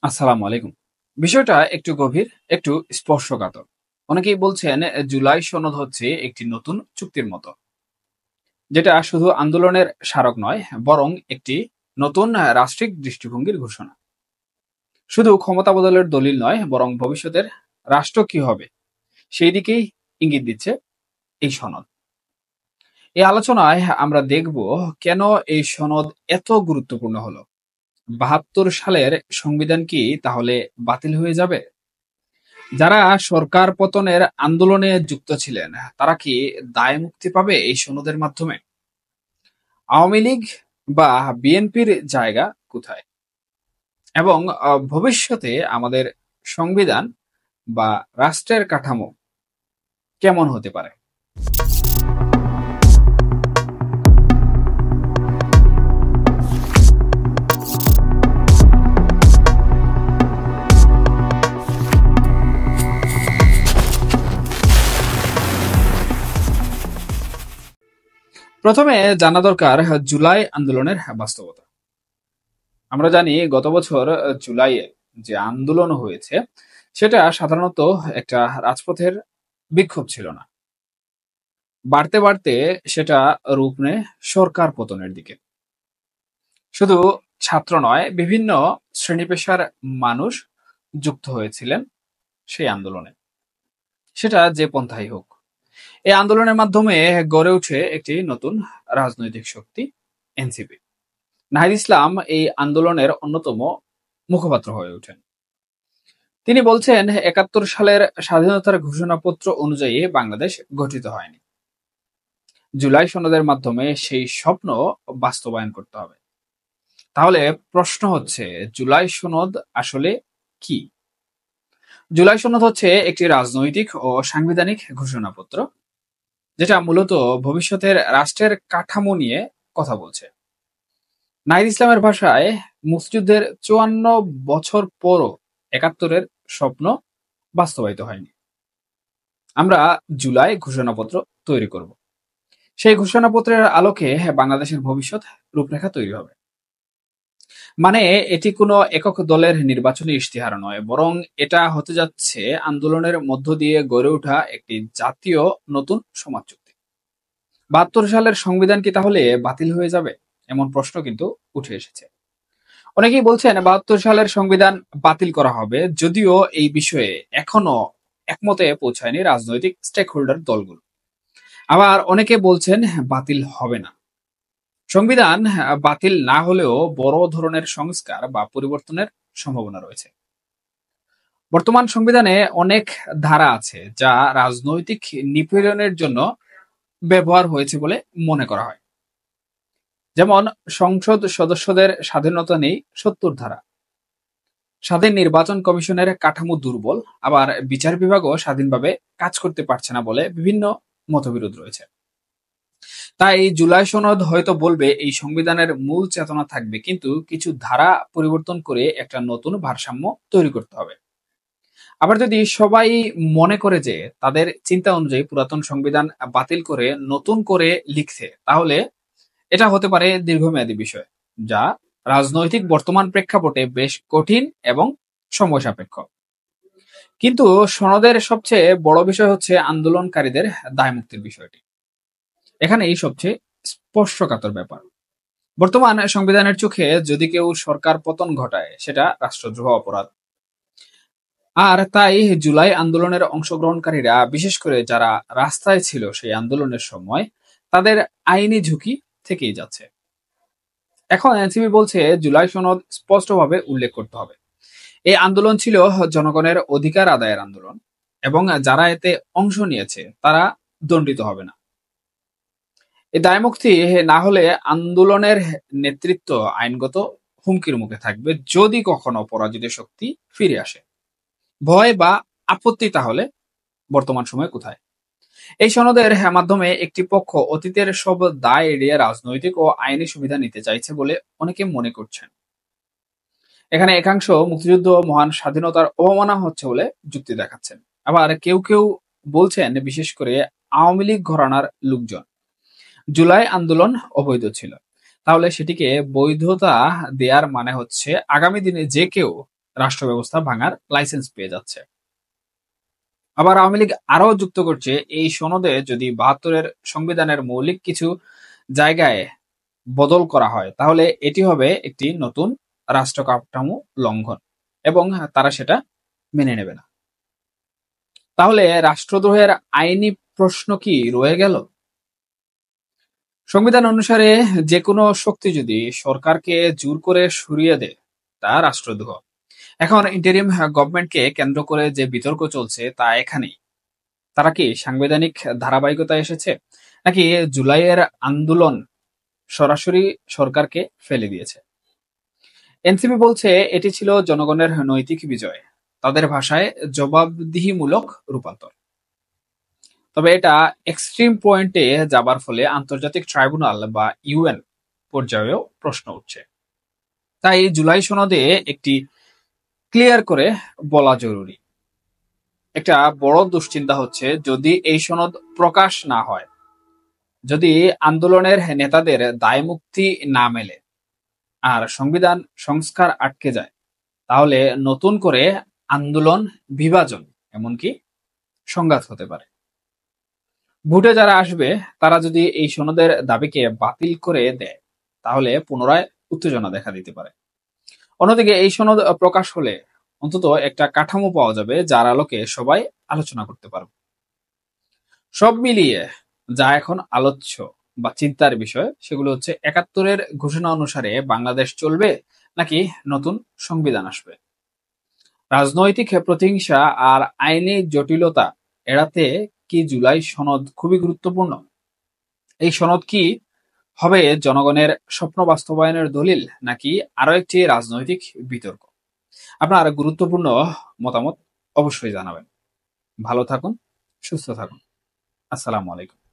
আসসালামু আলাইকুম। বিষয়টা একটু গভীর, একটু স্পর্শকাতর। অনেকেই বলছেন জুলাই সনদ হচ্ছে একটি নতুন চুক্তির মতো, যেটা শুধু আন্দোলনের স্মারক নয়, বরং একটি নতুন রাষ্ট্রিক দৃষ্টিভঙ্গির ঘোষণা। শুধু ক্ষমতা বদলের দলিল নয়, বরং ভবিষ্যতের রাষ্ট্র কি হবে সেই দিকেই ইঙ্গিত দিচ্ছে এই সনদ। এই আলোচনায় আমরা দেখব কেন এই সনদ এত গুরুত্বপূর্ণ হলো। ৭২ সালের সংবিধান কি তাহলে বাতিল হয়ে যাবে? যারা সরকার পতনের আন্দোলনে যুক্ত ছিলেন তারা কি দায় মুক্তি পাবে এই সনদের মাধ্যমে? আওয়ামী লীগ বা বিএনপির জায়গা কোথায়? এবং ভবিষ্যতে আমাদের সংবিধান বা রাষ্ট্রের কাঠামো কেমন হতে পারে? প্রথমে জানা দরকার জুলাই আন্দোলনের বাস্তবতা। আমরা জানি গত বছর জুলাইয়ে যে আন্দোলন হয়েছে সেটা সাধারণত একটা রাজপথের বিক্ষোভ ছিল না। বাড়তে বাড়তে সেটা রূপ নেয় সরকার পতনের দিকে। শুধু ছাত্র নয়, বিভিন্ন শ্রেণী পেশার মানুষ যুক্ত হয়েছিলেন সেই আন্দোলনে, সেটা যে পন্থাই হোক। এই আন্দোলনের মাধ্যমে গড়ে ওঠে একটি নতুন রাজনৈতিক শক্তি, এনসিপি। নাহিদ ইসলাম এই আন্দোলনের অন্যতম মুখপাত্র হয়ে ওঠেন। তিনি বলছেন ৭১ সালের স্বাধীনতার ঘোষণাপত্র অনুযায়ী বাংলাদেশ গঠিত হয়নি। জুলাই সনদের মাধ্যমে সেই স্বপ্ন বাস্তবায়ন করতে হবে। তাহলে প্রশ্ন হচ্ছে, জুলাই সনদ আসলে কি? জুলাই সনদ হচ্ছে একটি রাজনৈতিক ও সাংবিধানিক ঘোষণাপত্র, যেটা মূলত ভবিষ্যতের রাষ্ট্রের কাঠামো নিয়ে কথা বলছে। নাহিদ ইসলামের ভাষায়, মুক্তিযুদ্ধের ৫৪ বছর পরও ৭১-এর স্বপ্ন বাস্তবায়িত হয়নি। আমরা জুলাই ঘোষণাপত্র তৈরি করব। সেই ঘোষণাপত্রের আলোকে বাংলাদেশের ভবিষ্যৎ রূপরেখা তৈরি হবে। মানে এটি কোনো একক দলের নির্বাচনী ইশতেহার নয়, বরং এটা হতে যাচ্ছে আন্দোলনের মধ্য দিয়ে গড়ে ওঠা একটি জাতীয় নতুন সমাজ চুক্তি। ৭২ সালের সংবিধান কি তাহলে বাতিল হয়ে যাবে? এমন প্রশ্ন কিন্তু উঠে এসেছে। অনেকেই বলছেন ৭২ সালের সংবিধান বাতিল করা হবে, যদিও এই বিষয়ে এখনো একমতে পৌঁছায়নি রাজনৈতিক স্টেক হোল্ডার দলগুলো। আবার অনেকে বলছেন বাতিল হবে না। সংবিধান বাতিল না হলেও বড় ধরনের সংস্কার বা পরিবর্তনের সম্ভাবনা রয়েছে। বর্তমান সংবিধানে অনেক ধারা আছে যা রাজনৈতিক নিপীড়নের জন্য ব্যবহার হয়েছে বলে মনে করা হয়। যেমন, সংসদ সদস্যদের স্বাধীনতা নেই ৭০ ধারা, স্বাধীন নির্বাচন কমিশনের কাঠামো দুর্বল, আবার বিচার বিভাগও স্বাধীনভাবে কাজ করতে পারছে না বলে বিভিন্ন মতবিরোধ রয়েছে। তাই জুলাই সনদ হয়তো বলবে এই সংবিধানের মূল চেতনা থাকবে, কিন্তু কিছু ধারা পরিবর্তন করে একটা নতুন ভারসাম্য তৈরি করতে হবে। আবার যদি সবাই মনে করে যে তাদের চিন্তা অনুযায়ী পুরাতন সংবিধান বাতিল করে নতুন করে লিখছে, তাহলে এটা হতে পারে দীর্ঘমেয়াদী বিষয়, যা রাজনৈতিক বর্তমান প্রেক্ষাপটে বেশ কঠিন এবং সময় সাপেক্ষ। কিন্তু সনদের সবচেয়ে বড় বিষয় হচ্ছে আন্দোলনকারীদের দায়মুক্তির বিষয়টি। এখানেই সবচেয়ে স্পর্শকাতর ব্যাপার। বর্তমান সংবিধানের চোখে যদি কেউ সরকার পতন ঘটায়, সেটা রাষ্ট্রদ্রোহ অপরাধ। আর তাই জুলাই আন্দোলনের অংশগ্রহণকারীরা, বিশেষ করে যারা রাস্তায় ছিল সেই আন্দোলনের সময়, তাদের আইনি ঝুঁকি থেকেই যাচ্ছে। এখন এনসিপি বলছে জুলাই সনদ স্পষ্টভাবে উল্লেখ করতে হবে এই আন্দোলন ছিল জনগণের অধিকার আদায়ের আন্দোলন, এবং যারা এতে অংশ নিয়েছে তারা দণ্ডিত হবে না। এই দায়মুক্তি না হলে আন্দোলনের নেতৃত্ব আইনগত হুমকির মুখে থাকবে যদি কখনো পরাজিত শক্তি ফিরে আসে। ভয় বা আপত্তি তাহলে বর্তমান সময়ে কোথায়? এই সনদের মাধ্যমে একটি পক্ষ অতীতের সব দায় এড়িয়ে রাজনৈতিক ও আইনি সুবিধা নিতে চাইছে বলে অনেকে মনে করছেন। এখানে একাংশ মুক্তিযুদ্ধ ও মহান স্বাধীনতার অবমাননা হচ্ছে বলে যুক্তি দেখাচ্ছেন। আবার কেউ কেউ বলছেন, বিশেষ করে আওয়ামী লীগ ঘরানার লোকজন, জুলাই আন্দোলন অবৈধ ছিল। তাহলে সেটিকে বৈধতা দেয়ার মানে হচ্ছে আগামী দিনে যে কেউ রাষ্ট্র ব্যবস্থা ভাঙার লাইসেন্স পেয়ে যাচ্ছে। আবার আওয়ামী লীগ আরো যুক্ত করছে, এই সনদে যদি ৭২-এর সংবিধানের মৌলিক কিছু জায়গায় বদল করা হয় তাহলে এটি হবে একটি নতুন রাষ্ট্র কাঠামো লঙ্ঘন এবং তারা সেটা মেনে নেবে না। তাহলে রাষ্ট্রদ্রোহের আইনি প্রশ্ন কি রয়ে গেল? সংবিধান অনুসারে যে কোনো শক্তি যদি সরকারকে জোর করে সরিয়ে দেয় তা রাষ্ট্রদ্রোহ। এখন ইন্টারিম গভর্নমেন্টকে কেন্দ্র করে যে বিতর্ক চলছে তা এখানেই। তারা কি সাংবিধানিক ধারাবাহিকতা এসেছে, নাকি জুলাইয়ের আন্দোলন সরাসরি সরকারকে ফেলে দিয়েছে? এনসিপি বলছে এটি ছিল জনগণের নৈতিক বিজয়, তাদের ভাষায় জবাবদিহিমূলক রূপান্তর। তবে এটা এক্সট্রিম পয়েন্টে যাবার ফলে আন্তর্জাতিক ট্রাইব্যুনাল বা ইউএন পর্যায়েও প্রশ্ন উঠছে। তাই জুলাই সনদে একটি ক্লিয়ার করে বলা জরুরি। একটা বড় দুশ্চিন্তা হচ্ছে যদি এই সনদ প্রকাশ না হয়, যদি আন্দোলনের নেতাদের দায়মুক্তি না মেলে আর সংবিধান সংস্কার আটকে যায়, তাহলে নতুন করে আন্দোলন, বিভাজন, এমনকি সংঘাত হতে পারে। ভোটে যারা আসবে তারা যদি এই সনদের দাবিকে বাতিল করে দেয় তাহলে পুনরায় উত্তেজনা দেখা দিতে পারে। অন্যদিকে এই সনদ প্রকাশ হলে অন্তত একটা কাঠামো পাওয়া যাবে যার আলোকে সবাই আলোচনা করতে পারবে। সব মিলিয়ে যা এখন আলোচ্য বা চিন্তার বিষয় সেগুলো হচ্ছে ৭১-এর ঘোষণা অনুসারে বাংলাদেশ চলবে নাকি নতুন সংবিধান আসবে। রাজনৈতিক প্রতিহিংসা আর আইনি জটিলতা এড়াতে কি জুলাই সনদ খুবই গুরুত্বপূর্ণ? এই সনদ কি হবে জনগণের স্বপ্ন বাস্তবায়নের দলিল, নাকি আরো একটি রাজনৈতিক বিতর্ক? আপনার গুরুত্বপূর্ণ মতামত অবশ্যই জানাবেন। ভালো থাকুন, সুস্থ থাকুন। আসসালামু আলাইকুম।